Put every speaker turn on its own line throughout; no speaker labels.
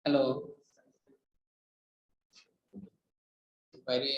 Hello, বাইরে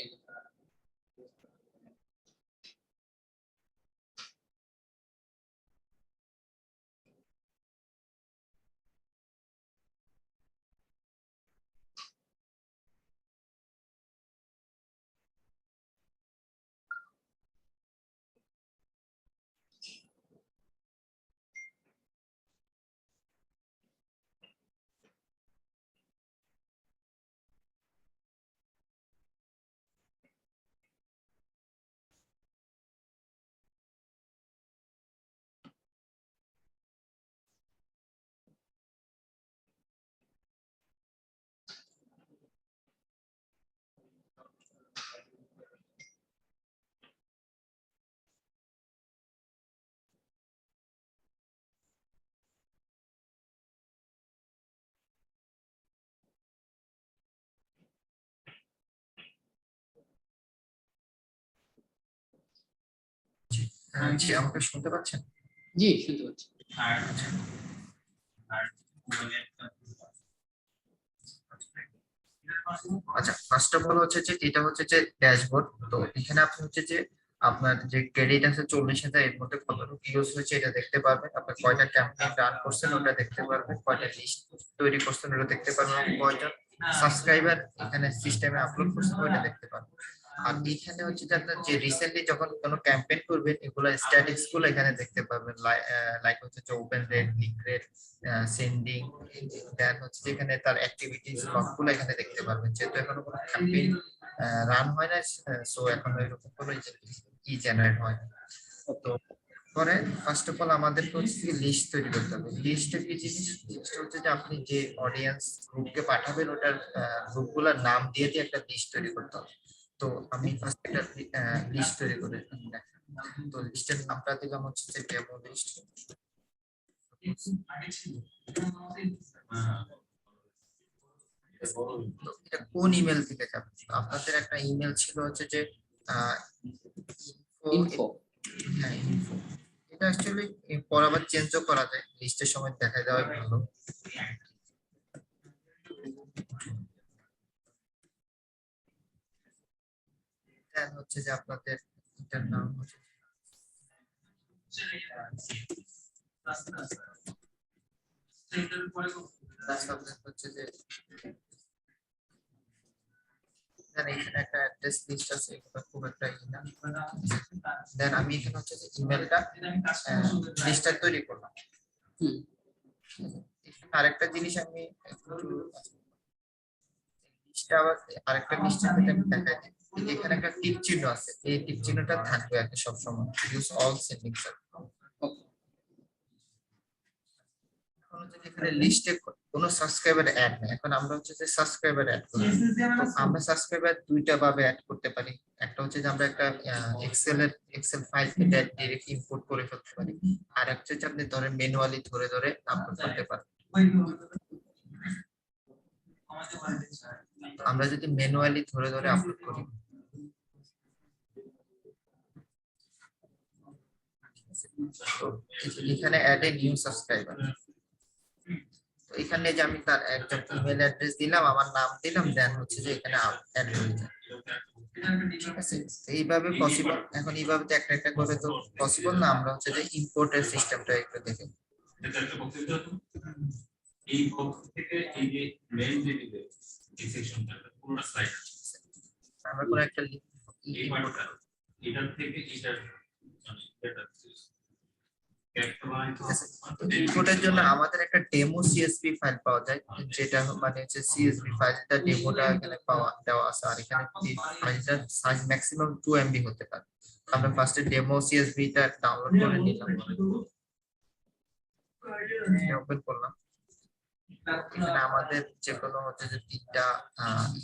জি, আমাকে শুনতে পাচ্ছেন?
জি শুনতে পাচ্ছি।
আচ্ছা, ফার্স্ট অফ অল হচ্ছে যে এটা হচ্ছে যে ড্যাশবোর্ড। তো এখানে আপনি হচ্ছে যে আপনার যে ক্রেডিট আছে 40,000, এর মধ্যে কতটুকু ইউজ হয়েছে এটা দেখতে পারবেন। আপনার কয়টা ক্যাম্পেইন রান করছেন ওটা দেখতে পারবেন, কয়টা লিস্ট তৈরি করছেন ওটা দেখতে পারবেন, কয়টা সাবস্ক্রাইবার এখানে সিস্টেমে আপলোড করছেন ওটা দেখতে পারবেন। আর এখানে হচ্ছে যে আপনার যে রিসেন্টলি যখন কোনো ক্যাম্পেইন করবেন এগুলো স্ট্যাটিক্স গুলো এখানে দেখতে পারবেন, লাইক হচ্ছে যে open rate, click rate, sending, then হচ্ছে যে এখানে তার অ্যাক্টিভিটিস লগগুলো এখানে দেখতে পারবেন। যেহেতু এখনো কোনো ক্যাম্পেইন রান হয় না, সো এখন এরকম কোনো ই জেনারেট হয় না। তো পরে ফার্স্ট অফ অল আমাদের হচ্ছে লিস্ট তৈরি করতে হবে। লিস্টটা কি জিনিস? লিস্ট হচ্ছে যে আপনি যে অডিয়েন্স গ্রুপকে পাঠাবেন ওটার গ্রুপগুলোর নাম দিয়ে দিয়ে একটা লিস্ট তৈরি করতে হবে। তো আমি ফার্স্ট একটা লিস্ট তৈরি করে তো লিস্টের নামটা দিলাম হচ্ছে যে ডেমো লিস্ট। এটা কোন ইমেল থেকে যাবে? আপনাদের একটা ইমেল ছিল হচ্ছে যে
ইনফো
info। এটা অ্যাকচুয়ালি পরে আবার চেঞ্জও করা যায়, লিস্টের সময় দেখা দেওয়াই ভালো। এটা হচ্ছে যে আপনাদের এটার নাম হচ্ছে হচ্ছে যে এখানে একটা অ্যাড্রেস লিস্ট আছে, এটা খুব একটা দেন আমি এখানে হচ্ছে যে ইমেলটা লিস্টটা তৈরি করলাম। আরেকটা জিনিস আমি একটু লিস্টটা আবার আরেকটা লিস্টের মধ্যে আমি দেখাই দিই। এখানে একটা টিক চিহ্ন আছে, এই টিক চিহ্নটা থাকবে আর কি সবসময়, ইউজ অল সেটিংস। এখন হচ্ছে যে এখানে লিস্টে কোনো সাবস্ক্রাইবার অ্যাড নেই, এখন আমরা হচ্ছে যে সাবস্ক্রাইবার অ্যাড করব। তো আমরা সাবস্ক্রাইবার দুইটা ভাবে অ্যাড করতে পারি। একটা হচ্ছে যে আমরা একটা এক্সেল ফাইল থেকে ডাইরেক্ট ইম্পোর্ট করে ফেলতে পারি, আর একটা হচ্ছে আপনি ধরে ম্যানুয়ালি ধরে ধরে আপলোড করতে পারেন। আমরা যদি ম্যানুয়ালি ধরে ধরে আপলোড করি, তো এখানে অ্যাড এ নিউ সাবস্ক্রাইবার, তো এখানে যে আমি তার একটা ইমেল অ্যাড্রেস দিলাম, আমার নাম দিলাম, দেন হচ্ছে যে এখানে অ্যাড হয়ে যায়। ঠিক আছে, এইভাবে পসিবল। এখন এইভাবে তো একটা একটা করে তো পসিবল না, আমরা হচ্ছে যে ইম্পোর্টের সিস্টেমটা একটু দেখে। এই পক্ষ থেকে এই যে মেইন যে দিবে এই সেকশনটা পুরো স্লাইড আমরা করে একটা ইম্পোর্ট এটার থেকে এটা ইম্পোর্টের জন্য আমাদের একটা ডেমো সিএসভি ফাইল পাওয়া যায়, যেটা মানে হচ্ছে সিএসভি ফাইলটা ডেমোটা এখানে পাওয়া দেওয়া আছে। আর এখানে ফাইলটার সাইজ ম্যাক্সিমাম 2 এমবি হতে পারে। আমরা ফার্স্টে ডেমো সিএসভি টা ডাউনলোড করে নিলাম, ওপেন করলাম। এখানে আমাদের যে কোনো হচ্ছে যে তিনটা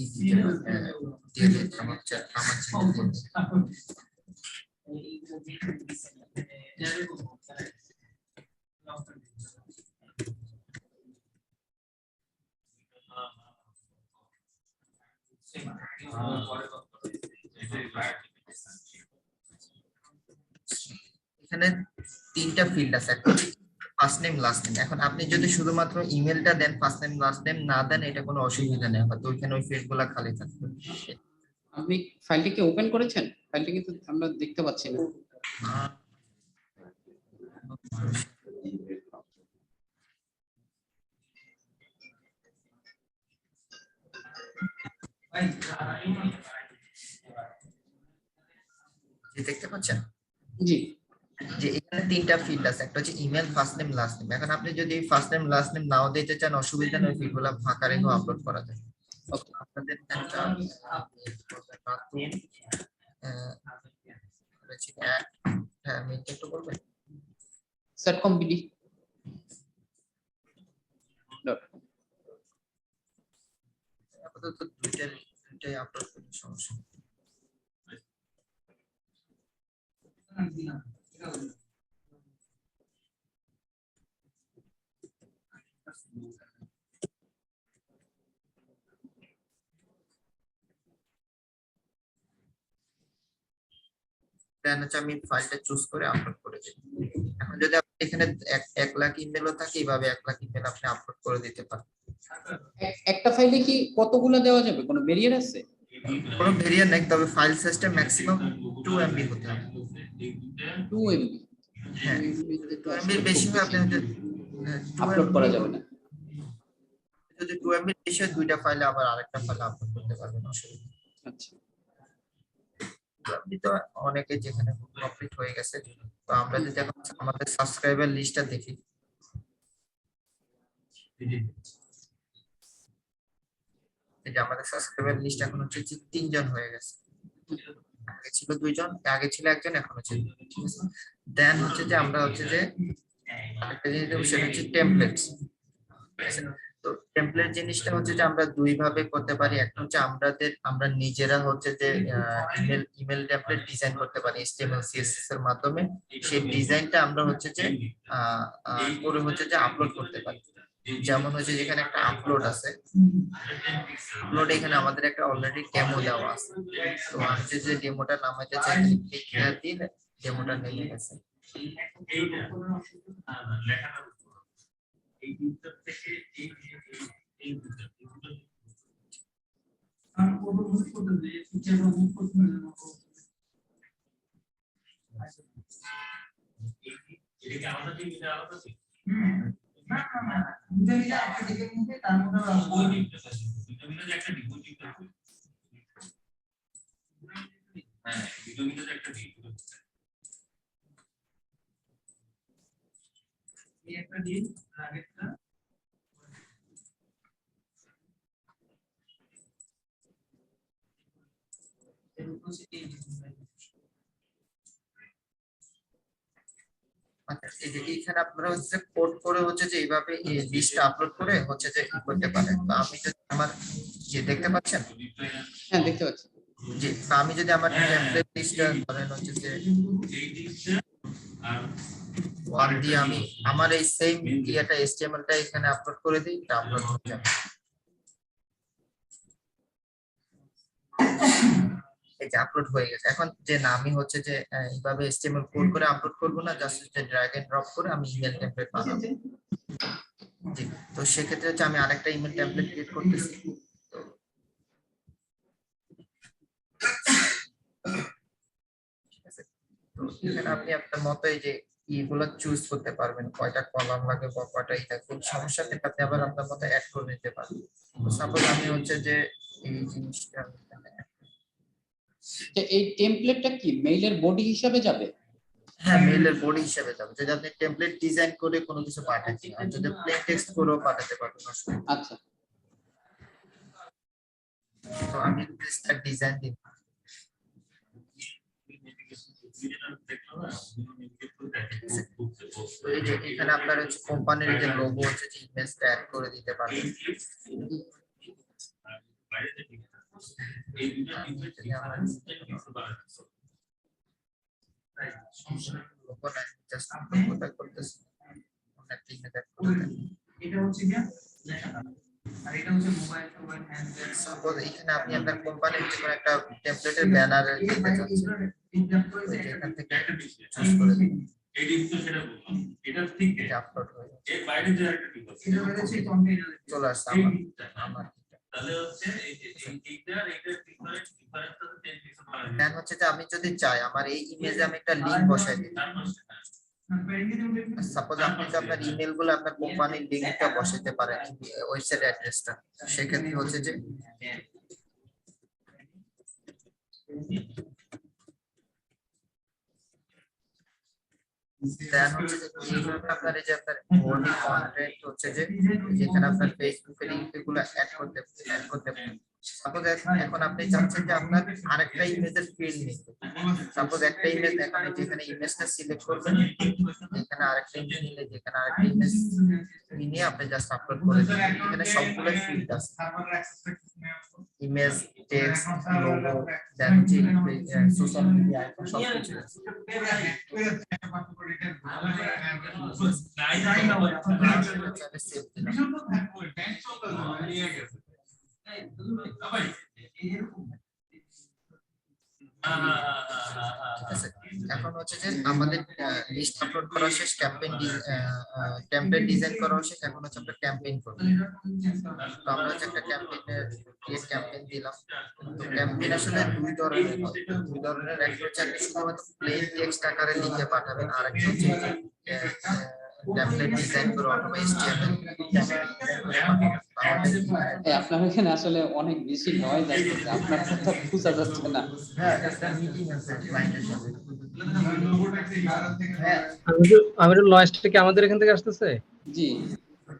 ইজি দিয়ে দিতাম হচ্ছে আমার এখানে তিনটা ফিল্ড আছে, একটা ফার্স্ট নেম লাস্ট নেম। এখন আপনি যদি শুধুমাত্র ইমেলটা দেন, ফার্স্ট নেম লাস্ট নেম না দেন, এটা কোনো অসুবিধা নেই, হয়তো ওইখানে ওই ফিল্ডগুলো খালি থাকবে।
আপনি ফাইলটিকে ওপেন করেছেন? ফাইলটি কিন্তু আমরা দেখতে পাচ্ছি না।
আহ, জি, দেখতে পাচ্ছেন
জি,
যে এখানে তিনটা ফিল্ড আছে, একটা হচ্ছে email, first name, last name. এখন আপনি যদি ফার্স্ট নেম লাস্ট নেম নাও দিতে চান, অসুবিধা নেই, ফিল্ডগুলো ফাঁকা রেখে আপলোড করা যায়।
ওকে।
আপনাদের একটা হ্যাঁ, আমি একটু বলবেন।
satcombd.com।
আপাতত দুইটাই আপলোড করি, সমস্যা নেই। দেন হচ্ছে আমি ফাইলটা চুজ করে আপলোড করে দিই। এখন যদি আপনি এখানে 1 লাখ ইমেলও থাকে, এইভাবে 1 লাখ ইমেল আপনি আপলোড করে দিতে পারেন।
একটা ফাইলে কি কতগুলো দেওয়া যাবে? কোনো ব্যারিয়ার আছে?
কোনো ভেরিয়েন্ট নেই, তবে ফাইল সাইজটা ম্যাক্সিমাম 2 MB হতে হবে।
2 MB?
হ্যাঁ, 2 MB বেশি হলে আপনি
আপলোড করা যাবে না।
যদি 2 MB বেশি হয়, দুইটা ফাইলে আবার আরেকটা ফাইলে আপলোড করতে পারবেন, অসুবিধা নেই।
আচ্ছা,
আপনি তো অনেকে যেখানে কমপ্লিট হয়ে গেছে। তো আমরা যদি এখন আমাদের সাবস্ক্রাইবার লিস্টটা দেখি, এই যে আমাদের সাবস্ক্রাইবার লিস্ট এখন হচ্ছে যে 3 জন হয়ে গেছে। আগে ছিল 2 জন, আগে ছিল 1 জন, এখন হচ্ছে 2 জন, ঠিক আছে। দেন হচ্ছে যে আমরা হচ্ছে যে আরেকটা জিনিস দেবো, সেটা হচ্ছে টেমপ্লেটস। তো টেমপ্লেট জিনিসটা হচ্ছে যে আমরা দুই ভাবে করতে পারি। একটা হচ্ছে আমরা নিজেরা হচ্ছে যে ইমেল টেমপ্লেট ডিজাইন করতে পারি HTML CSS এর মাধ্যমে। সেই ডিজাইনটা আমরা হচ্ছে যে করে হচ্ছে যে আপলোড করতে পারি। যেমন হচ্ছে যেখানে একটা আপলোড আছে, আপলোড এখানে আমাদের একটা অলরেডি ডেমো দেওয়া আছে। তো আমি যে ডেমোটা নামাইতে চাই, ক্লিক দিলে ডেমোটা নেমে গেছে। আচ্ছা, এই যে এইখানে আপনারা হচ্ছে কোড করে হচ্ছে যে এইভাবে এই লিস্টটা আপলোড করে হচ্ছে যে কি করতে পারেন। তো আমি যদি আমার যে দেখতে পাচ্ছেন,
হ্যাঁ দেখতে পাচ্ছি।
যে আমি যদি আমার টেমপ্লেট লিস্টটা ধরেন হচ্ছে যে ওয়ান দিয়ে আমি আমার এই সেম ইয়েটা HTML-টা এখানে আপলোড করে দিই, এটা আপলোড হয়ে যাবে। এই যে আপলোড হয়ে গেছে। এখন যে না আমি হচ্ছে যে এইভাবে HTML কোড করে আপলোড করব না, জাস্ট হচ্ছে ড্র্যাগ এন্ড ড্রপ করে আমি ইমেল টেমপ্লেট বানাবো। জি, তো সেক্ষেত্রে হচ্ছে আমি আরেকটা ইমেল টেমপ্লেট ক্রিয়েট করতেছি। তো ঠিক আছে, তো এখানে আপনি আপনার মতো এই যে এইগুলো চুজ করতে পারবেন, কয়টা কলাম লাগে বা কয়টা এটা, কোন সমস্যা কিন্তু আপনি আবার আপনার মতো অ্যাড করে নিতে পারবেন। সাপোজ আমি হচ্ছে যে এই জিনিসটা
এই টেমপ্লেটটা কি মেইলের বডি হিসাবে যাবে?
হ্যাঁ, মেইলের বডি হিসেবে যাবে। যদি আপনি টেমপ্লেট ডিজাইন করে কোনো কিছু পাঠাচ্ছেন, আর যদি প্লেন টেক্সট করেও পাঠাতে পারবেন, অসুবিধা নেই।
আচ্ছা,
তো আমি তার ডিজাইন দিই। তো এই যে এখানে আপনার হচ্ছে কোম্পানির যে লোগো হচ্ছে যে ইমেজটা অ্যাড করে দিতে পারবেন। লোগো না, জাস্ট লোগোটা করতেছি, অনেক ইমেজ অ্যাড করে দেন।
এটা হচ্ছে কি আর এটা হচ্ছে মোবাইল হ্যান্ডসেট।
সাপোজ এখানে আপনি আপনার কোম্পানির যে কোনো একটা টেমপ্লেটের ব্যানার দিতে চাচ্ছেন, এখান থেকে চুজ করে দিন।
এই ডিপ তো সেটা বললাম এটা ঠিক
এটা আপলোড হয়ে যাচ্ছে।
এর বাইরে যে একটা ডিপ আছে
এটা হচ্ছে কন্টেইনার
চলে আসছে
এই
আমার
ডিপটা
আমার
তাহলে হচ্ছে এই যে এইটার ডিফারেন্স তো 10 পিক্সেল পাওয়া
দেন হচ্ছে যে আমি যদি চাই আমার এই ইমেজে আমি একটা লিংক বসাই দিই, সাপোজ আপনি তো আপনার ইমেল গুলো আপনার কোম্পানির লিংকটা বসাতে পারেন, ওয়েবসাইট অ্যাড্রেসটা, সেক্ষেত্রে হচ্ছে যে দেন হচ্ছে যে এইভাবে আপনার এই যে আপনার বডি কন্টেন্ট হচ্ছে যে যেখানে আপনার ফেসবুকের লিংকগুলো অ্যাড করতে পারেন। সাপোজ এখন আপনি চাচ্ছেন যে আপনার আরেকটা ইমেজের ফিল্ড নিতে, সাপোজ একটা ইমেজ এখানে যেখানে ইমেজটা সিলেক্ট করবেন, এখানে আরেকটা ইমেজ নিলে যেখানে আরেকটা ইমেজ নিয়ে আপনি জাস্ট আপলোড করে দিবেন। এখানে সবগুলো ফিল্ড আছে, ইমেজ, টেক্সট, লোগো, দেন হচ্ছে সোশ্যাল মিডিয়া আইকন সবকিছু আছে। আমি সেভ দিলাম। ঠিক আছে, এখন হচ্ছে যে আমাদের লিস্ট আপলোড করা শেষ, টেমপ্লেট ডিজাইন করা শেষ, এখন হচ্ছে আমরা ক্যাম্পেইন করব। তো আমরা হচ্ছে একটা ক্রিয়েট ক্যাম্পেইন দিলাম। তো ক্যাম্পেইন আসলে দুই ধরনের হয়, একটা হচ্ছে আপনি শুধুমাত্র প্লেন টেক্সট আকারে লিখে পাঠাবেন, আর একটা হচ্ছে টেমপ্লেট ডিজাইন করে অথবা HTML
আপনার এখানে আসলে অনেক বেশি নয়েজ আসছে, আপনার কথা বোঝা যাচ্ছে না।
হ্যাঁ একটা মিটিং আছে ক্লায়েন্টের সাথে।
আমিরুল, নয়েজটা কি আমাদের এখান থেকে আসতেছে?
জি,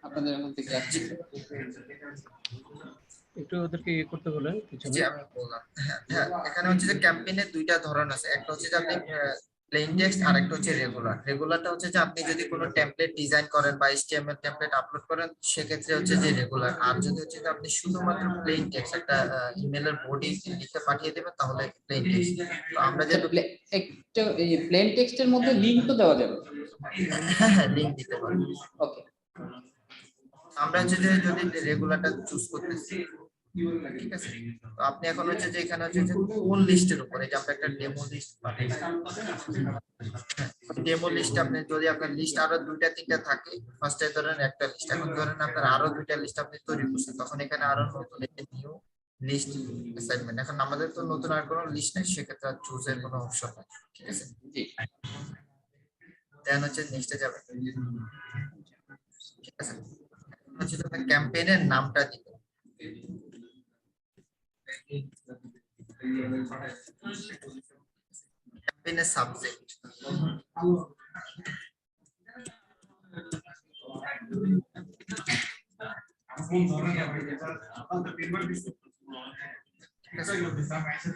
আপনাদের এখান থেকে আসছে।
একটু ওদেরকে ইয়ে করতে বলেন কিছু।
জি আমি বললাম, হ্যাঁ এখানে হচ্ছে যে ক্যাম্পেইনের দুইটা ধরন আছে, একটা হচ্ছে যে আপনি প্লেন টেক্সট আর একটা হচ্ছে রেগুলারটা হচ্ছে যে আপনি যদি কোনো টেমপ্লেট ডিজাইন করেন বা HTML টেমপ্লেট আপলোড করেন সেক্ষেত্রে হচ্ছে যে রেগুলার, আর যদি হচ্ছে যে আপনি শুধুমাত্র প্লেন টেক্সট একটা ইমেলের বডি লিখে পাঠিয়ে দেবেন তাহলে প্লেন টেক্সট। তো আমরা যে
একটা এই প্লেন টেক্সটের মধ্যে লিংক তো দেওয়া যাবে।
হ্যাঁ লিংক দিতে পারি।
ওকে,
আমরা হচ্ছে যে যদি রেগুলারটা চুজ করতেছি, ঠিক আছে, তো আপনি এখন হচ্ছে যে এখানে হচ্ছে যে কোন লিস্টের উপরে, যে আমরা একটা ডেমো লিস্ট পাঠাইছি, ডেমো লিস্ট আপনি যদি আপনার লিস্ট আরো দুইটা তিনটা থাকে, ফার্স্টে ধরেন একটা লিস্ট, এখন ধরেন আপনার আরো দুইটা লিস্ট আপনি তৈরি করছেন, তখন এখানে আরো নতুন নিউ লিস্ট অ্যাসাইনমেন্ট। এখন আমাদের তো নতুন আর কোনো লিস্ট নেই, সেক্ষেত্রে আর চুজের কোনো অপশন নাই, ঠিক আছে।
জি,
দেন হচ্ছে নেক্সটে যাবে, ঠিক আছে। হচ্ছে যে ক্যাম্পেইনের নামটা দিবেন, ক্যাম্পেইনের সাবজেক্ট,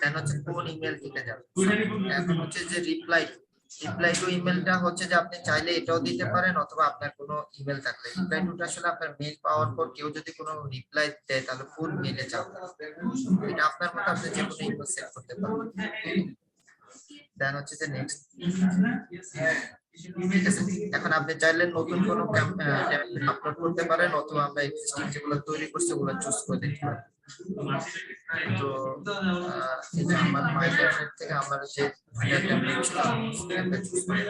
দেন হচ্ছে কোন ইমেল দিতে যাবে, এখন হচ্ছে যে রিপ্লাই টু ইমেলটা হচ্ছে যে আপনি চাইলে এটাও দিতে পারেন, অথবা আপনার কোনো ইমেল থাকলে রিপ্লাই টুটা আসলে আপনার মেল পাওয়ার পর কেউ যদি কোনো রিপ্লাই দেয় তাহলে কোন মেলে যাবে, এটা আপনার মতো আপনি যে কোনো ইমেল সেট করতে পারেন। দেন হচ্ছে যে নেক্সট, ঠিক আছে। এখন আপনি চাইলে নতুন কোনো আপলোড করতে পারেন, অথবা আমরা এক্সিস্টিং যেগুলো তৈরি করছি ওগুলো চুজ করে দিতে পারেন। তো এই যে আমার মাই টেমপ্লেট থেকে আমার যে টেমপ্লেট ছিল সেটা চুজ করে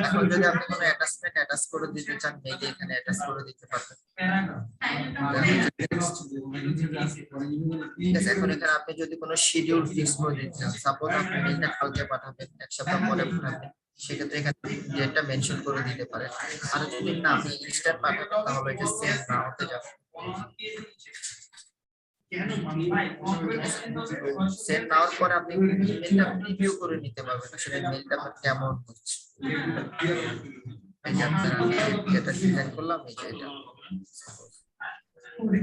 এখন যদি আপনি কোনো অ্যাটাচমেন্ট অ্যাটাচ করে দিতে চান, মেইলে এখানে অ্যাটাচ করে দিতে পারবেন। ঠিক আছে, এখন এখানে আপনি যদি কোনো শিডিউল ফিক্স করে দিতে চান, সাপোজ আপনি মেইলটা কালকে পাঠাবেন, এক সপ্তাহ পরে পাঠাবেন, সেক্ষেত্রে এখানে ডেটটা মেনশন করে দিতে পারেন। আর যদি না আপনি ইনস্ট্যান্ট পাঠাবেন তাহলে এটা সেন্ড না হতে যাবে, সেন্ড নাওয়ার পরে আপনি ইমেলটা প্রিভিউ করে নিতে পারবেন আসলে মেইলটা আপনার কেমন হচ্ছে। এই যে আমি যেটা ডিজাইন করলাম এই যে এটা,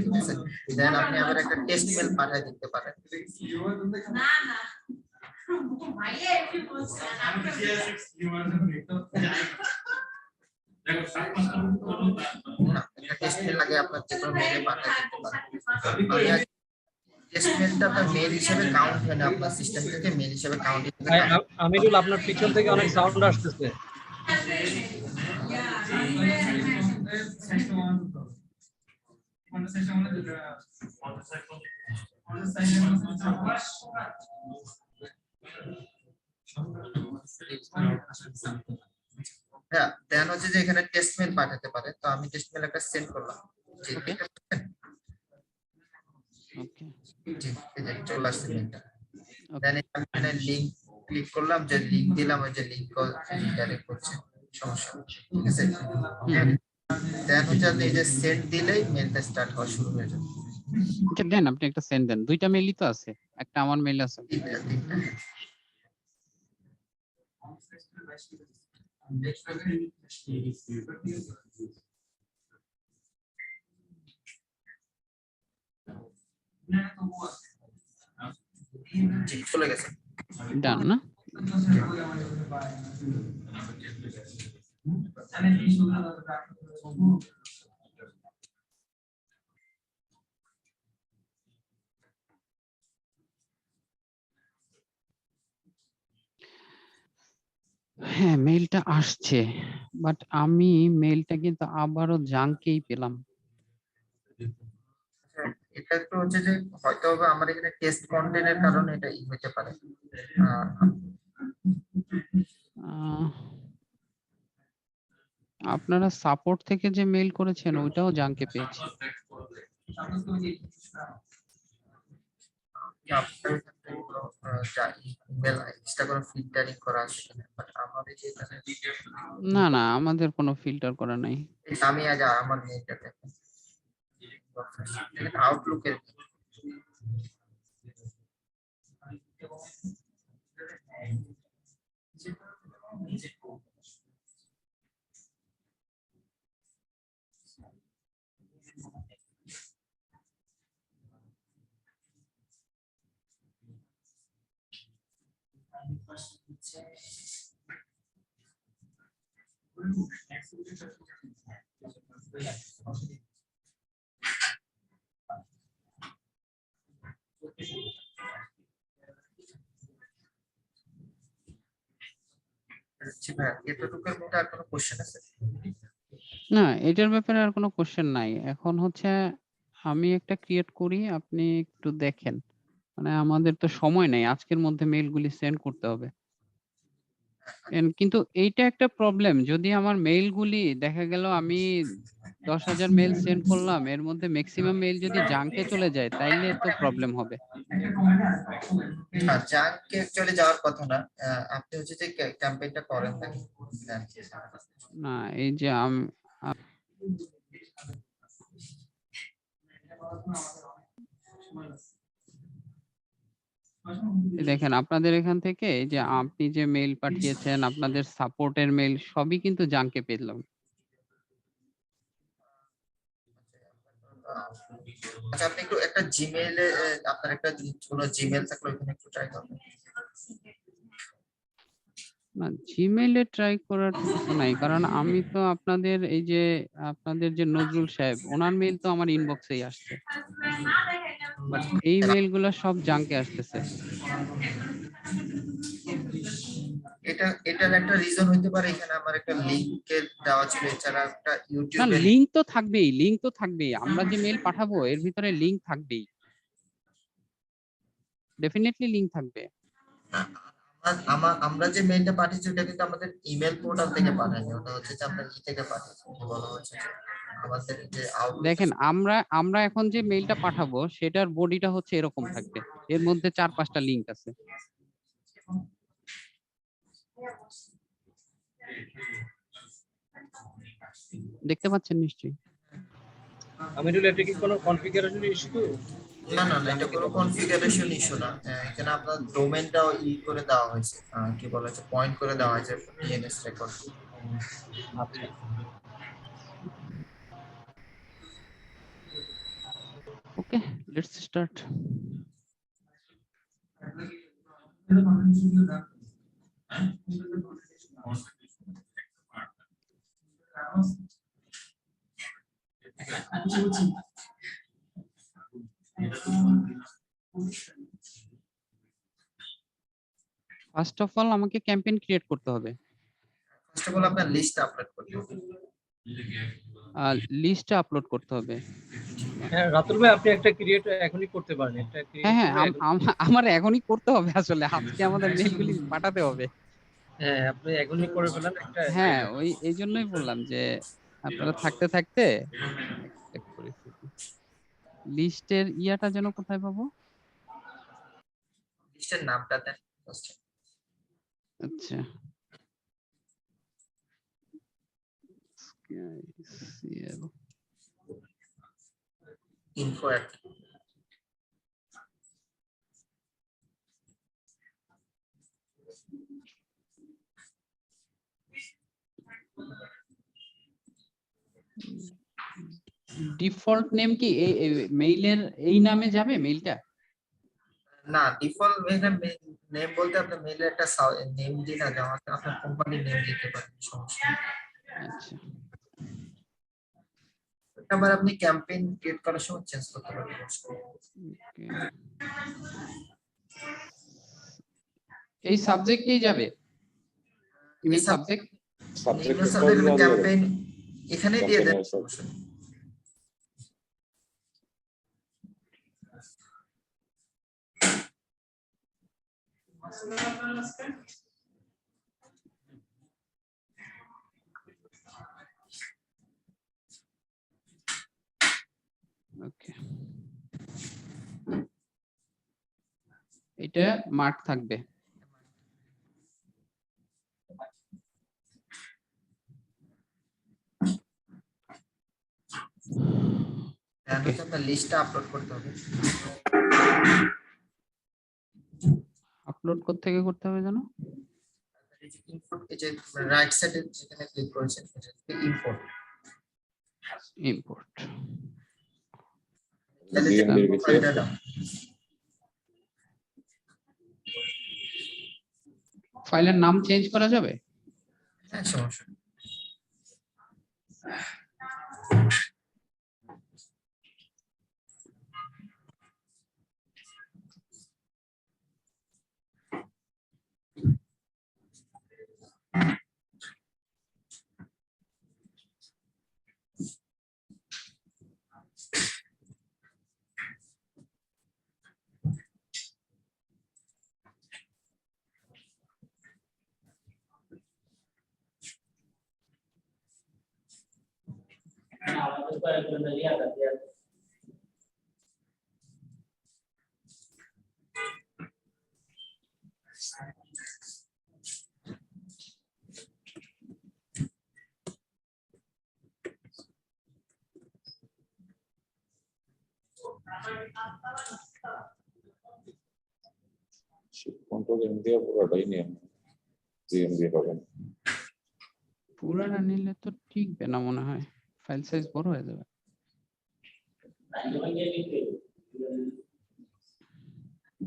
ঠিক আছে। দেন আপনি আবার একটা টেস্ট মেল পাঠিয়ে দিতে পারেন।
না না ভাইয়া এসে বলছেন আপনি
একটা টেস্ট মেল আগে আপনার যে কোনো মেইলে পাঠিয়ে দিতে পারেন। টেস্ট মেলটা আপনার মেইল হিসেবে কাউন্ট হয় না, আপনার সিস্টেম থেকে মেইল হিসেবে কাউন্ট হবে।
আমিরুল, আপনার পিছন থেকে অনেক সাউন্ড আসতেছে।
কোনটা সাইজ আমরা
On the side of
কোনটা সাইজ আমরা
হ্যাঁ, দেন হচ্ছে যে এখানে টেস্ট মেল পাঠাতে পারে, তো আমি টেস্ট মেল একটা সেন্ড করলাম। জি,
Okay.
এটা বুঝছেন?
ওকে
জি, এই যে চলে আসছে লিঙ্কটা।
ওকে
দেন আমি এখানে লিংক ক্লিক করলাম, যে লিংক দিলাম ওই যে লিংক ডাইরেক্ট করছে, সমস্যা নেই, ঠিক আছে। দেন হচ্ছে আপনি এই যে সেন্ড দিলেই মেলটা স্টার্ট হওয়া শুরু হয়ে যাবে।
আচ্ছা দেন, আপনি একটা সেন্ড দেন। দুইটা মেইলই তো আছে, একটা আমার মেইল আছে।
তিনটা। জি, চলে গেছে।
ডান না? হ্যাঁ, মেইলটা আসছে, বাট আমি মেইলটা কিন্তু আবারও জাঙ্কেই পেলাম।
এটা একটু হচ্ছে যে হয়তো হবে আমার এখানে টেস্ট কন্টেন্টের কারণে এটা হতে পারে।
আহ, আপনারা সাপোর্ট থেকে যে মেইল করেছেন ওইটাও জাঙ্কে পেয়েছি।
আপনার ইমেল ইনস্টাগ্রাম ফিল্টারিং করা আছে, বাট আমার এই যে এখানে
না না, আমাদের কোনো ফিল্টার করা নাই।
আমি আজ আমার মেইলটাতে আউটলুকের এতটুকুর মধ্যে আর কোনো কোশ্চেন আছে?
না, এটার ব্যাপারে আর কোনো কোশ্চেন নাই। এখন হচ্ছে আমি একটা ক্রিয়েট করি, আপনি একটু দেখেন। মানে আমাদের তো সময় নেই, আজকের মধ্যে মেইলগুলি সেন্ড করতে হবে। কিন্তু এইটা একটা প্রবলেম, যদি আমার মেইলগুলি দেখা গেল আমি 10,000 মেইল সেন্ড করলাম, এর মধ্যে ম্যাক্সিমাম মেইল যদি জাঙ্কে চলে যায় তাইলে তো প্রবলেম হবে।
না, জাঙ্কে অ্যাকচুয়ালি যাওয়ার কথা না। আপনি হচ্ছে যে ক্যাম্পেইনটা করেন নাকি?
না, এই যে দেখেন আপনাদের এখান থেকে এই যে আপনি যে মেইল পাঠিয়েছেন, আপনাদের সাপোর্টের মেইল সবই কিন্তু জাঙ্কে পেলাম।
আচ্ছা, আপনি একটু একটা জিমেইলে আপনার একটা কোনো জিমেইল থাকলে ওখানে একটু ট্রাই করবেন।
না, জিমেইলে ট্রাই করার তো কিছু নাই, কারণ আমি তো আপনাদের এই যে আপনাদের যে নজরুল সাহেব, ওনার মেইল তো আমার ইনবক্সেই আসছে, বাট এই মেইলগুলো সব জাঙ্কে আসতেছে।
এটার একটা রিজন হতে পারে, এখানে আমার একটা লিংকের দেওয়া ছিল, এছাড়া একটা
না,
ইউটিউবে
লিংক তো থাকবেই, লিংক তো থাকবেই। আমরা যে মেইল পাঠাবো এর ভিতরে লিংক থাকবেই, ডেফিনেটলি লিংক থাকবে।
আমরা যে মেইলটা পাঠিয়েছি ওটা কিন্তু আমাদের ইমেল পোর্টাল থেকে পাঠাইনি, ওটা হচ্ছে যে আমরা থেকে পাঠিয়েছি। বলা হচ্ছে যে আমাদের যে
দেখেন আমরা এখন যে মেইলটা পাঠাবো সেটার বডিটা হচ্ছে এরকম থাকবে, এর মধ্যে 4-5টা লিংক আছে। দেখতে পাচ্ছেন নিশ্চয়ই।
আমিরুল, এটা কি কোনো কনফিগারেশন ইস্যু?
না না না, এটা কোনো কনফিগারেশন ইস্যু না। এখানে আপনার ডোমেইনটাও করে দেওয়া হয়েছে, কি বলা হচ্ছে, পয়েন্ট করে দেওয়া হয়েছে ডিএনএস রেকর্ড।
আচ্ছা,
okay, let's start. First of all আমাকে ক্যাম্পেইন ক্রিয়েট করতে হবে।
ফার্স্ট অফ অল আপনার লিস্ট আপলোড করতে হবে।
লিস্টটা আপলোড করতে হবে।
হ্যাঁ রাতুল ভাই আপনি একটা ক্রিয়েট এখনই করতে পারেন, একটা
হ্যাঁ,
ক্রিয়েট
হ্যাঁ,
করে
আমার এখনই করতে হবে আসলে। আজকে আমাদের মেইলগুলি পাঠাতে হবে।
হ্যাঁ আপনি এখনই করে ফেলেন একটা।
হ্যাঁ, এইজন্যই বললাম যে আপনারা থাকতে, থাকতে এক পরিস্থিতি। লিস্টের ইয়াটা যেন কোথায় পাবো?
লিস্টের নামটা দেন first এ।
আচ্ছা। SKCL
info at
default name কি এই মেইলের এই নামে যাবে মেইলটা?
না, ডিফল্ট নেম বলতে আপনার মেইলে একটা নেম দিন, আর আপনার কোম্পানির নেম দিতে পারেন, সমস্যা নেই।
আচ্ছা।
আবার আপনি ক্যাম্পেইন ক্রিয়েট করার সময় চেঞ্জ করতে পারবেন।
ওকে। এই সাবজেক্টেই যাবে? Email subject?
Email subject campaign এখানেই দিয়ে দেন, সমস্যা নেই।
ওকে। এটা মার্ক থাকবে।
তাহলে আপনার লিস্টটা আপলোড করতে হবে।
আপলোড থেকে করতে হবে জানো?
এই যে ইনপুট, এই যে রাইট সাইডে যেখানে ক্লিক করেছেন এটা ইম্পোর্ট,
ইম্পোর্ট।
তাহলে যে ফাইলটা দাও।
ফাইলের নাম চেঞ্জ করা যাবে?
হ্যাঁ, সমস্যা নেই।
কন্ট্রোল ইন্ডিয়া পুরোটাই নিয়ে জিএমবি হবে না।
পুরাটা নিলে তো ঠিকবে না মনে হয়, ফাইল সাইজ বড় হয়ে যাবে।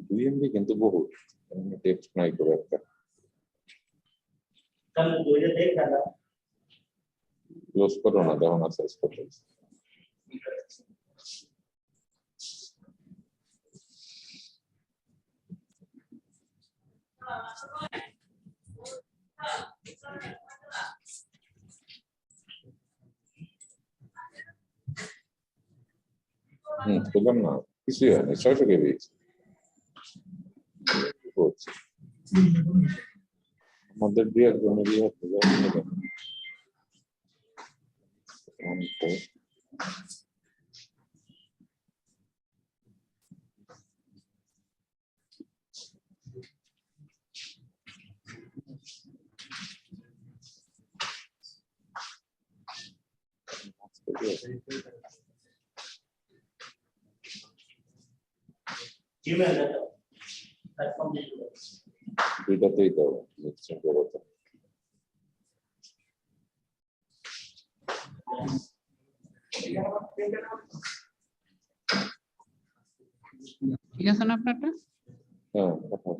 জিএমবি কিন্তু বহু টেক্সট নাই করে একটা ক্লোজ করো না, দেখো না সাইজ করতে। বুঝলাম না, কিছুই হয়নি, 600 কেবি হচ্ছে আমাদের দিয়ে জন্য দিয়ে হচ্ছে দুইটাতেই তো মিক্সিং করে তো
ঠিক আছে না আপনারটা?
হ্যাঁ কথা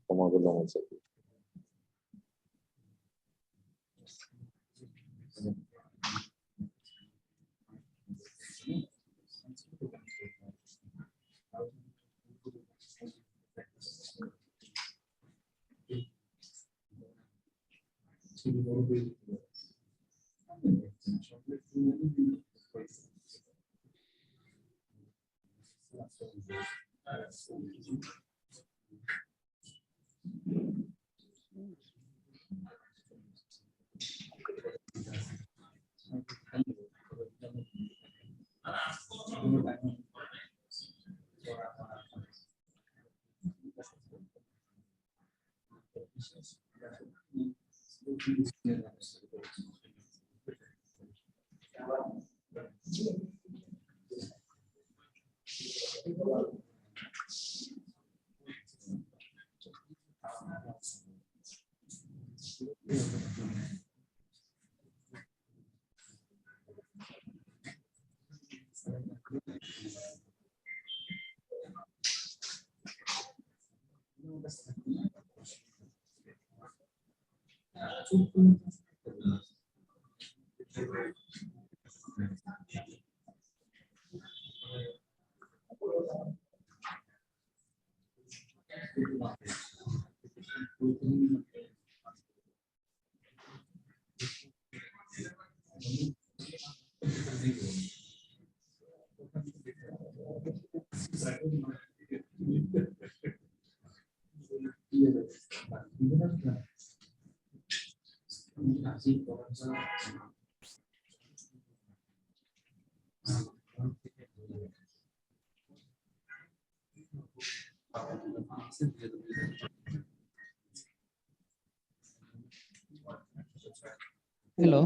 ক্ষমা করলাম স্যার।
হ্যালো,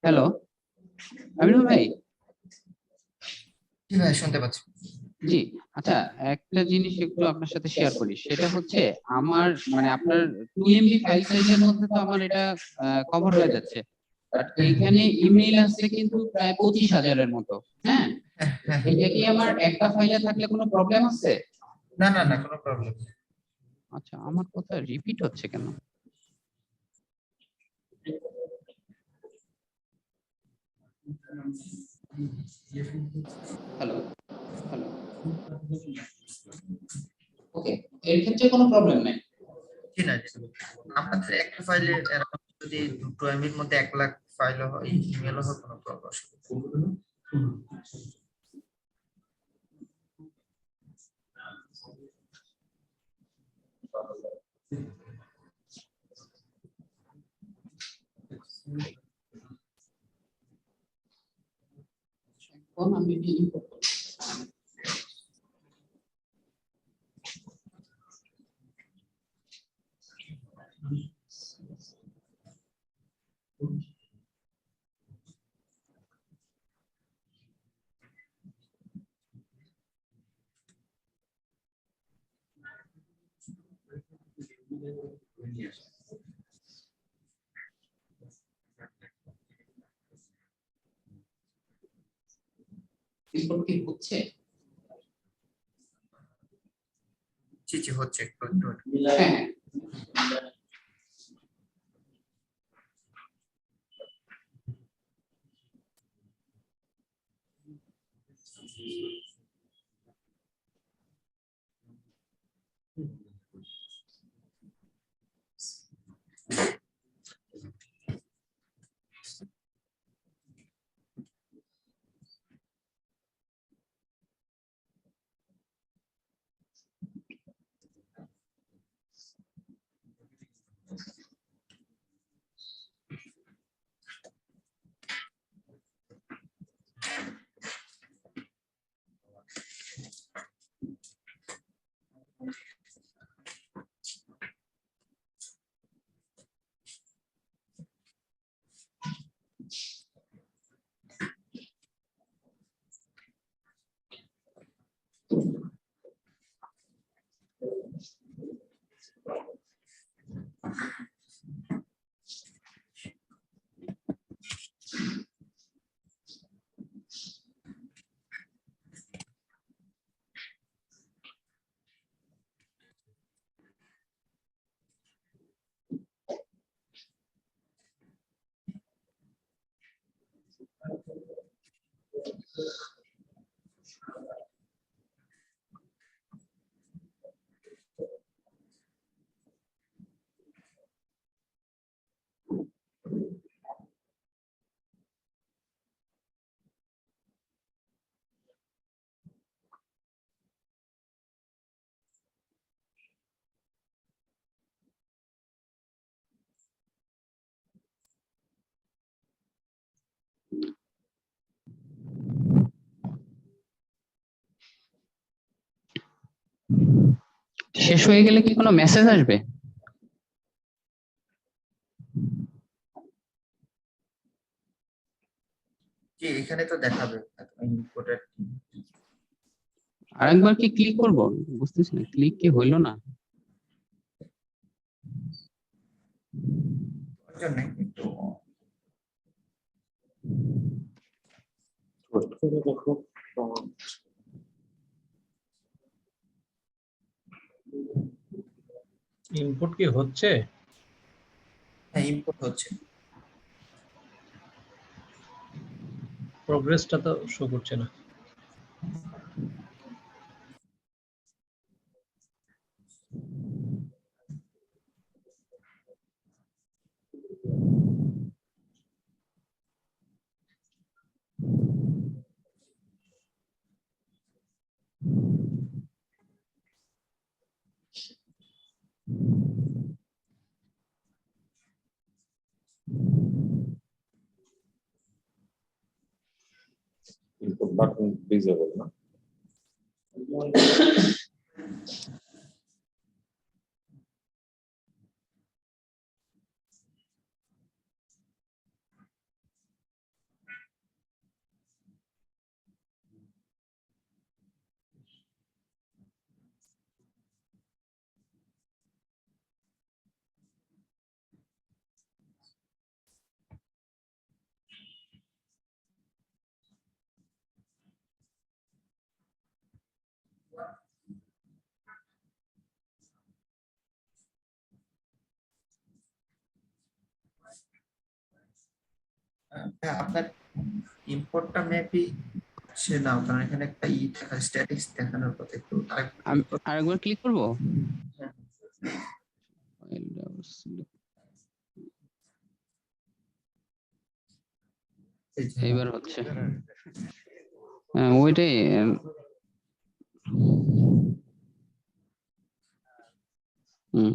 হ্যালো, আমিনুল ভাই।
জি ভাই, শুনতে পাচ্ছি।
জি, আচ্ছা, একটা জিনিস একটু আপনার সাথে শেয়ার করি। সেটা হচ্ছে আমার মানে আপনার 2 এমবি ফাইল সাইজের মধ্যে তো আমার এটা কভার হয়ে যাচ্ছে। বাট এইখানে ইমেইল আসছে কিন্তু প্রায় 25,000 এর মতো। হ্যাঁ? এটা কি আমার একটা ফাইলে থাকলে কোনো প্রবলেম আছে?
না না না, কোনো প্রবলেম নেই।
আচ্ছা, আমার কথা রিপিট হচ্ছে কেন? Hello, hello. ওকে, এর ক্ষেত্রে কোনো প্রবলেম নাই।
জি না, জি না। আপনাদের একটা ফাইলে এরকম যদি 2 এমবির মধ্যে 1 লাখ ফাইলও হয়, ইমেলও হয়, কোনো প্রবলেম।
এখন আমি ডিলিট করব। রিপোর্ট কি হচ্ছে?
জি জি, হচ্ছে একটু একটু।
হ্যাঁ। শেষ হয়ে গেলে কি কোনো মেসেজ আসবে?
জি, এখানে তো দেখাবে ইম্পোর্টেড।
আরেকবার কি ক্লিক করব? বুঝতেছি না, ক্লিক কি হইলো না?
জন্য একটু
ছোট করে দেখো।
ইনপুট কি হচ্ছে?
হ্যাঁ ইম্পোর্ট হচ্ছে।
প্রোগ্রেসটা তো শো করছে না।
ইনপুট বাটন ভিজিবল না?
হ্যাঁ আপনার ইম্পোর্টটা মেবি সে নাও, কারণ এখানে একটা দেখা স্ট্যাটিক্স দেখানোর কথা। একটু
আরেকবার ক্লিক করব?
হ্যাঁ।
এইবার হচ্ছে। হ্যাঁ ওইটাই। হুম।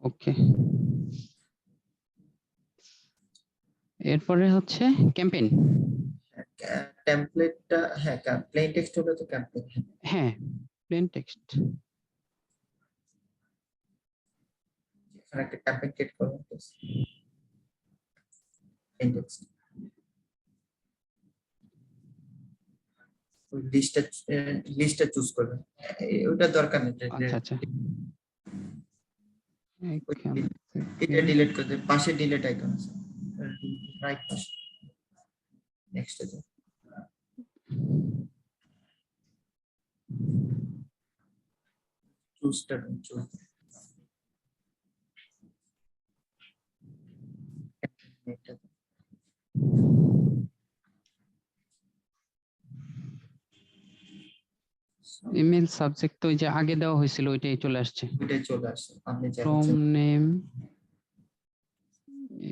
ওকে, এরপরে হচ্ছে ক্যাম্পেইন।
টেমপ্লেটটা হ্যাঁ প্লেন টেক্সট হলে তো ক্যাম্পেইন।
হ্যাঁ প্লেন টেক্সট।
এখানে একটা ক্যাম্পেইন ক্রিয়েট করব। প্লেন টেক্সট লিস্টটা চুজ করবেন, ওটা দরকার নেই।
আচ্ছা আচ্ছা,
এটা ডিলিট করে দেন, পাশে ডিলিট আইকন আছে রাইট পাশে, নেক্সট এ যান। চুজটা চুজ এটা
ইমেল সাবজেক্ট তো ওই যে আগে দেওয়া হয়েছিল ওইটাই চলে আসছে।
ওইটাই চলে আসে। আপনি যা
ফ্রম নেম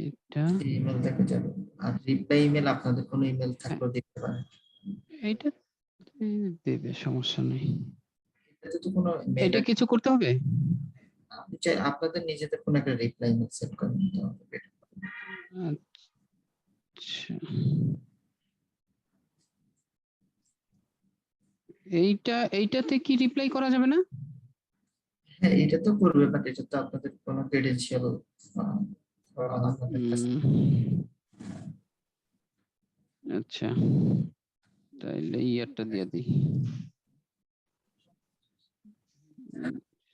এটা,
ইমেল দেখে যাবেন। আর রিপ্লাই ইমেল আপনাদের কোনো ইমেল থাকলেও দেখতে পারেন।
এইটা দেবে, সমস্যা নেই।
এটাতে তো কোনো মেল,
এটা কিছু করতে হবে?
আপনি চাই আপনাদের নিজেদের কোনো একটা রিপ্লাই ইমেল সেট করে নিতে হবে।
আচ্ছা, এইটাতে কি রিপ্লাই করা যাবে না?
হ্যাঁ এটা তো করবে, বাট এটা তো আপনাদের কোনো ক্রেডেনশিয়াল আপনাদের কাছে।
আচ্ছা তাইলে ইয়ারটা দিয়ে দিই,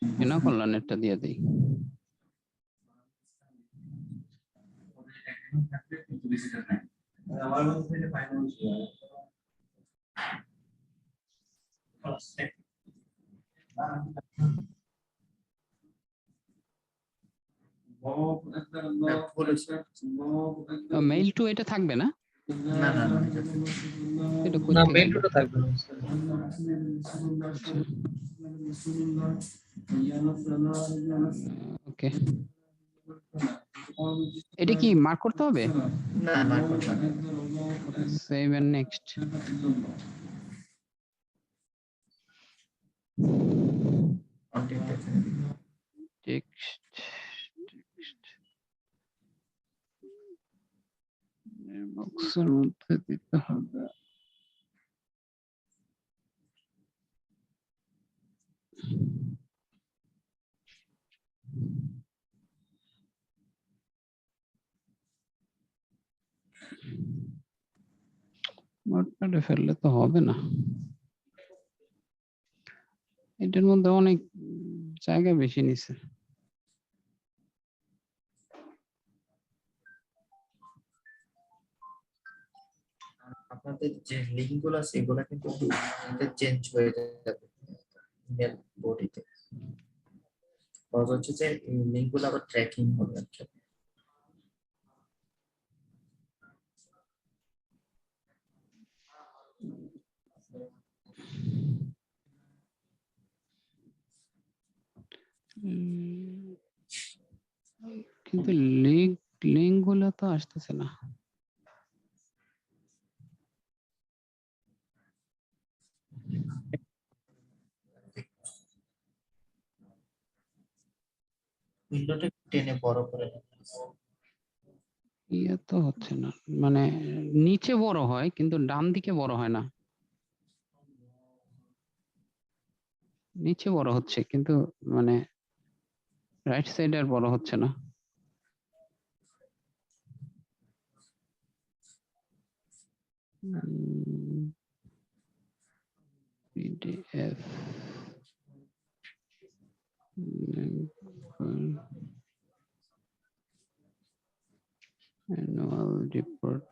কেন কল্যাণেরটা দিয়ে দিই।
আমার মধ্যে থেকে ফাইনাল ছিল।
মেইল টু এটা থাকবে না?
না না না, এটা
এটা
না
কোথা
মেল
গেল?
টুটা থাকবে না
ওকে, এটা কি মার্ক করতে হবে?
না না করতে হবে।
Save and next.
Content এখানে দিতে হবে।
টেক্সট বক্সের মধ্যে দিতে হবে। নোটপ্যাডে ফেললে তো হবে না, এটার মধ্যে অনেক জায়গা বেশি নিছে।
আপনাদের যে লিঙ্ক গুলো আছে এগুলো কিন্তু চেঞ্জ হয়ে যাবে ইমেল বডিতে। কারণ হচ্ছে যে এই লিঙ্ক গুলো আবার ট্র্যাকিং হবে আর কি।
কিন্তু লিঙ্ক গুলো তো আসতেছে না।
উইন্ডোটা টেনে বড় করে নিন।
ইয়ে তো হচ্ছে না, মানে নিচে বড় হয় কিন্তু ডান দিকে বড় হয় না। নিচে বড় হচ্ছে কিন্তু মানে রাইট সাইড আর বড় হচ্ছে না। PDF annual report.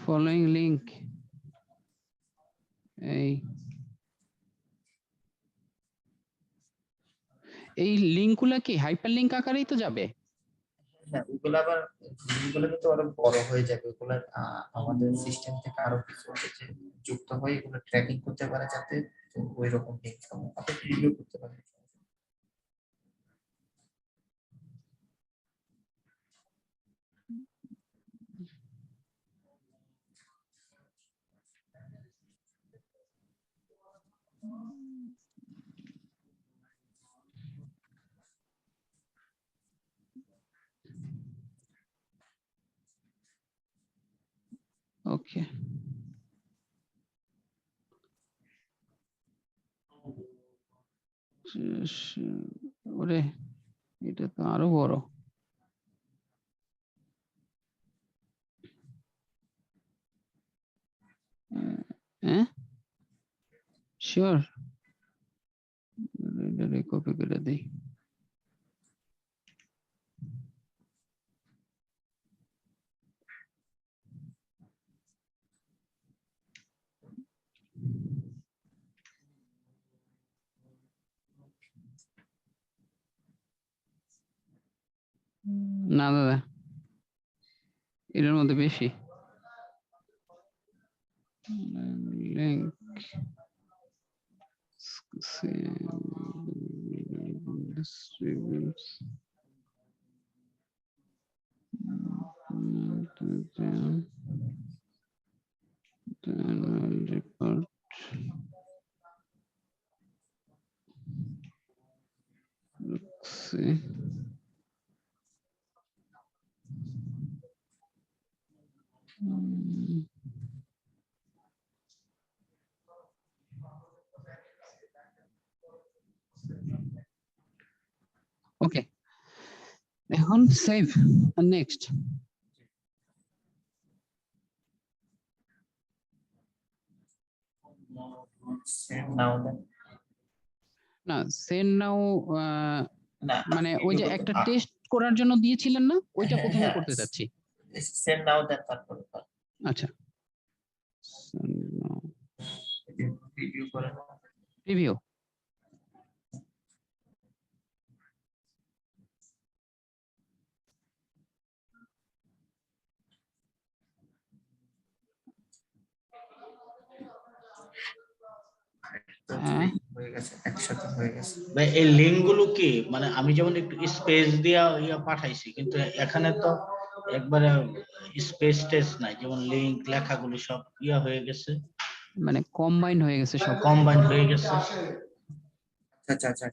Following link. এই লিঙ্কগুলা কি হাইপার লিঙ্ক আকারেই তো যাবে?
হ্যাঁ ওগুলো আবার লিঙ্কগুলো কিন্তু আরো বড় হয়ে যাবে। ওগুলো আমাদের সিস্টেম থেকে আরো কিছু হচ্ছে যুক্ত হয়ে এগুলো ট্র্যাকিং করতে পারে যাতে ওই রকম লিঙ্ক আপনি প্রিভিউ করতে পারেন।
ওকে, ওরে এটা তো আরো বড়। হ্যাঁ শিওর, কপি করে দিই। না দাদা, এটার মধ্যে বেশি link. distributes the annual report. Let's see. ওকে, এখন save next.
Send now then।
না সেন্ড নাও,
না
মানে ওই যে একটা টেস্ট করার জন্য দিয়েছিলেন না, ওইটা প্রথমে করতে চাচ্ছি।
সেন্ড নাও দেন তারপরে
আচ্ছা
ভিডিও করে নাও।
রিভিউ। হ্যাঁ
হয়ে গেছে, একসাথে হয়ে গেছে।
ভাই এই লিঙ্ক গুলো কি, মানে আমি যেমন একটু স্পেস দিয়া পাঠাইছি, কিন্তু এখানে তো একবারে স্পেস টেস নাই, যেমন লিঙ্ক লেখাগুলো সব হয়ে গেছে,
মানে কম্বাইন হয়ে গেছে সব।
কম্বাইন হয়ে গেছে।
আচ্ছা আচ্ছা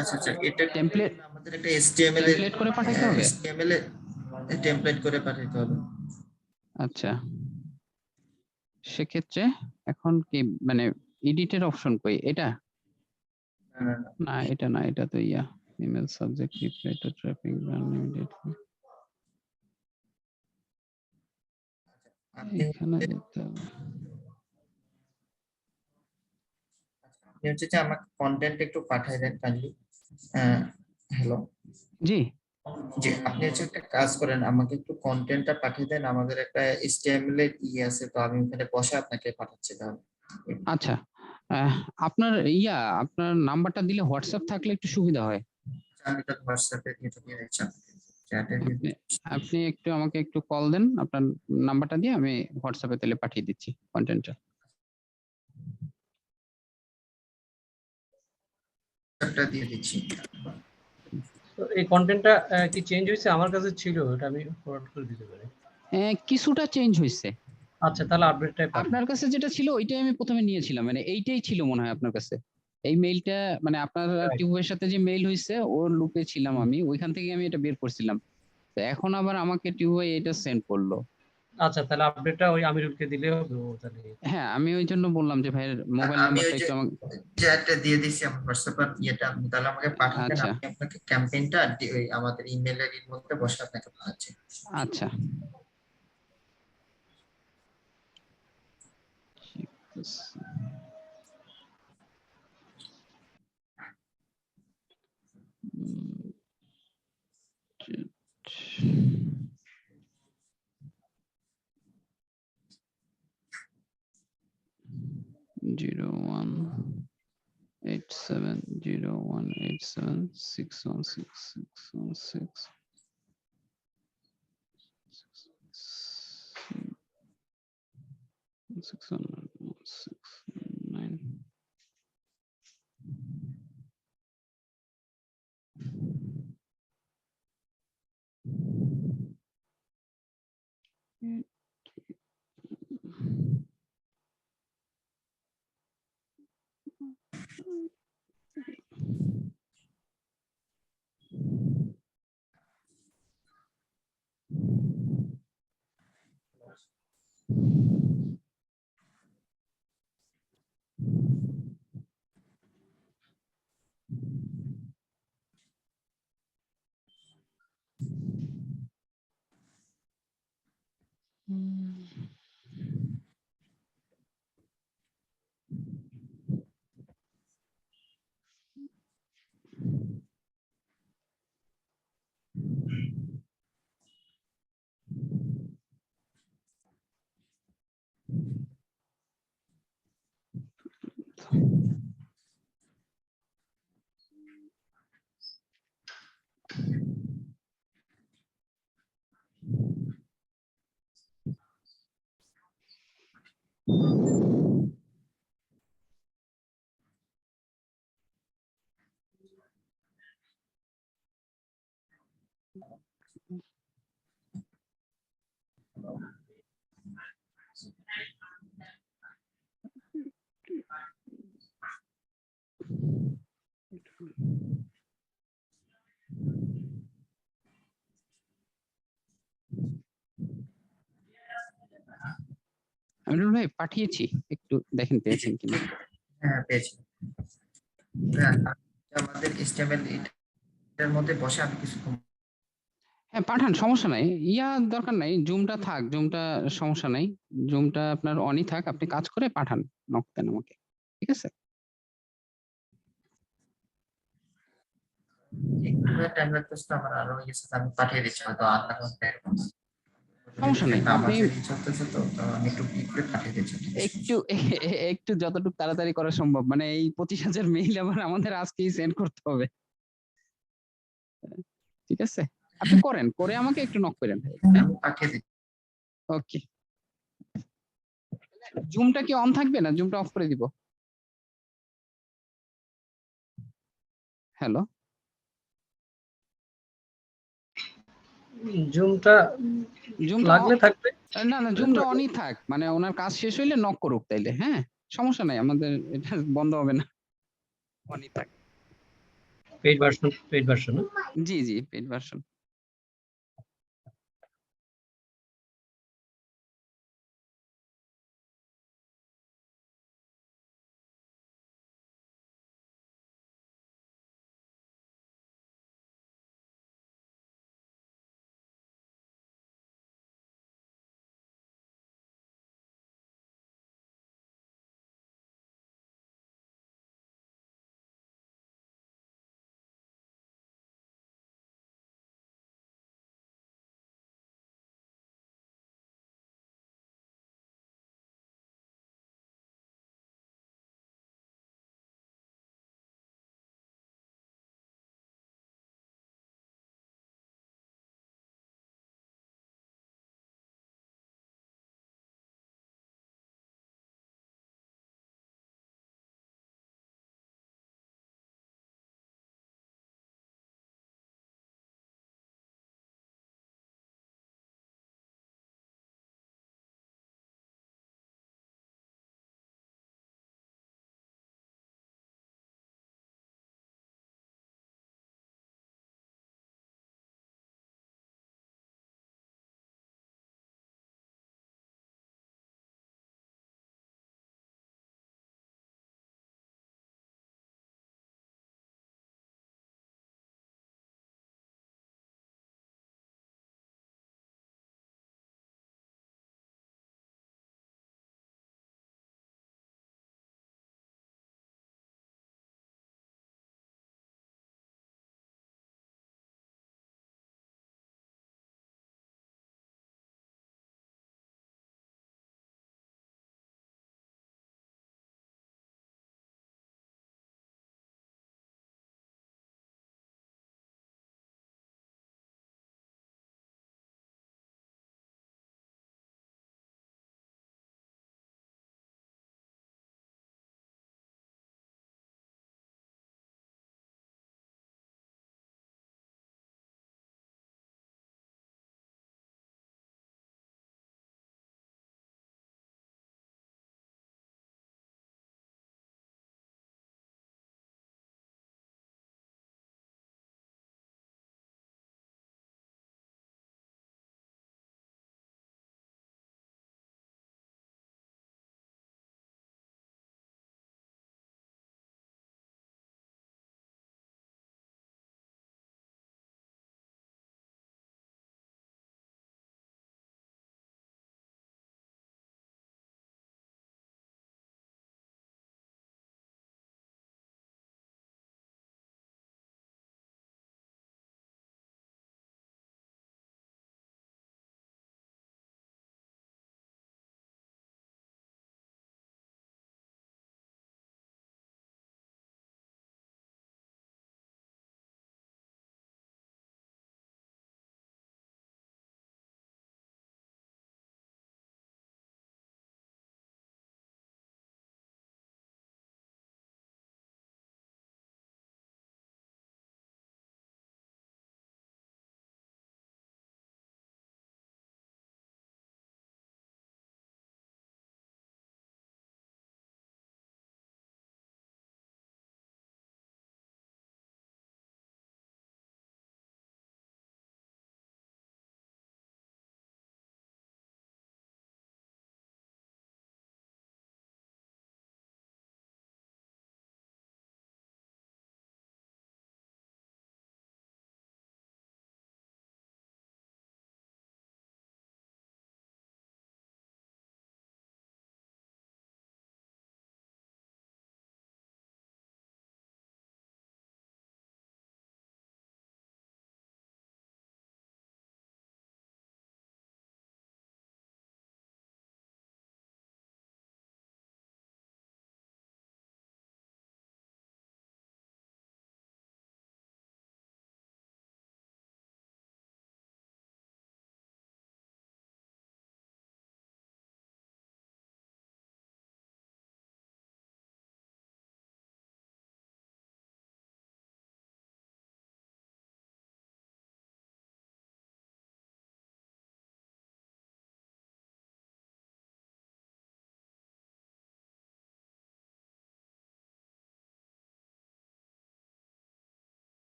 আচ্ছা আচ্ছা, এটা
টেমপ্লেট
আমাদের একটা HTML এর
টেমপ্লেট করে পাঠাইতে হবে।
HTML এ টেমপ্লেট করে পাঠাইতে হবে।
আচ্ছা সেক্ষেত্রে এখন কি মানে এডিটের অপশন কই? এটা
না না না,
না, এটা না, এটা তো email subject reply to trapping run immediately.
আপনি
এখানে যেতে হবে।
আপনি হচ্ছে যে আমাকে কন্টেন্ট একটু পাঠিয়ে দেন কাইন্ডলি। হ্যালো,
জি
জি আপনি হচ্ছে একটা কাজ করেন, আমাকে একটু কন্টেন্টটা পাঠিয়ে দেন। আমাদের একটা HTML এর আছে, তো আমি ওখানে বসে আপনাকে পাঠাচ্ছি তাহলে।
আচ্ছা, আপনার আপনার নাম্বারটা দিলে হোয়াটসঅ্যাপ থাকলে একটু সুবিধা হয়।
আমি তো হোয়াটসঅ্যাপে দিয়ে দিচ্ছি, চ্যাটে
আপনি আপনি একটু আমাকে একটু কল দেন, আপনার নাম্বারটা দিয়ে আমি হোয়াটসঅ্যাপে তাহলে পাঠিয়ে দিচ্ছি কন্টেন্টটা।
দিয়ে দিচ্ছি।
তো এই কন্টেন্টটা কি চেঞ্জ হয়েছে? আমার কাছে ছিল, এটা আমি ফরওয়ার্ড করে দিতে পারি।
কিছুটা চেঞ্জ হয়েছে।
আচ্ছা তাহলে আপডেটটাই পাঠান।
আপনার কাছে যেটা ছিল ওইটাই আমি প্রথমে নিয়েছিলাম, মানে এইটাই ছিল মনে হয় আপনার কাছে। এই মেইলটা মানে আপনার
Right.
টিউবের সাথে যে মেইল হয়েছে ওর লুপে ছিলাম আমি, ওইখান থেকে আমি এটা বের করছিলাম। তো এখন আবার আমাকে টিউবে এটা সেন্ড করলো।
আচ্ছা তাহলে আপডেটটা ওই আমিরুলকে দিলে হবে, ও তাহলে।
হ্যাঁ আমি ওই জন্য বললাম যে ভাইয়ের মোবাইল
আমি
নাম্বারটা
ওই যে
একটু আমাকে।
চ্যাটে দিয়ে দিচ্ছি আমার হোয়াটসঅ্যাপে, আপনি তাহলে আমাকে পাঠিয়ে দেন।
আচ্ছা
আমি আপনাকে ক্যাম্পেইনটা ওই আমাদের ইমেলের মধ্যে বসে আপনাকে পাঠাচ্ছি।
আচ্ছা ঠিক আছে। Zero one 870187616616. Six one 619. আমিরুল ভাই পাঠিয়েছি, একটু দেখেন পেয়েছেন কিনা।
হ্যাঁ পেয়েছি। আমাদের HTML এটার মধ্যে বসে আমি কিছু
হ্যাঁ পাঠান, সমস্যা নাই, দরকার নাই, জুমটা থাক, জুমটা সমস্যা নাই, জুমটা আপনার অনই থাক, আপনি কাজ করে পাঠান, নক দেন আমাকে, ঠিক আছে?
একটু টাইম লাগতেছে তো, আমার আরো গেছে, আমি পাঠিয়ে দিচ্ছি হয়তো আধা ঘন্টা এরকম।
সমস্যা নেই,
আমার
আপনি
যে চলতেছে তো, তো আমি একটু ক্লিক করে পাঠিয়ে দিচ্ছি।
একটু একটু যতটুকু তাড়াতাড়ি করা সম্ভব, মানে এই 25,000 মেইল আবার আমাদের আজকেই সেন্ড করতে হবে, ঠিক আছে? আপনি করেন, করে আমাকে একটু নক করেন।
আমি পাঠিয়ে দিচ্ছি।
ওকে, জুমটা কি অন থাকবে না জুমটা অফ করে দিব? হ্যালো,
জুমটা
জুমটা
লাগলে থাকবে।
না না, জুমটা অনই থাক, মানে ওনার কাজ শেষ হইলে নক করুক তাইলে, হ্যাঁ সমস্যা নাই, আমাদের এটা বন্ধ হবে না, অনই থাক।
পেইড ভার্সন,
জি জি, পেইড ভার্সন।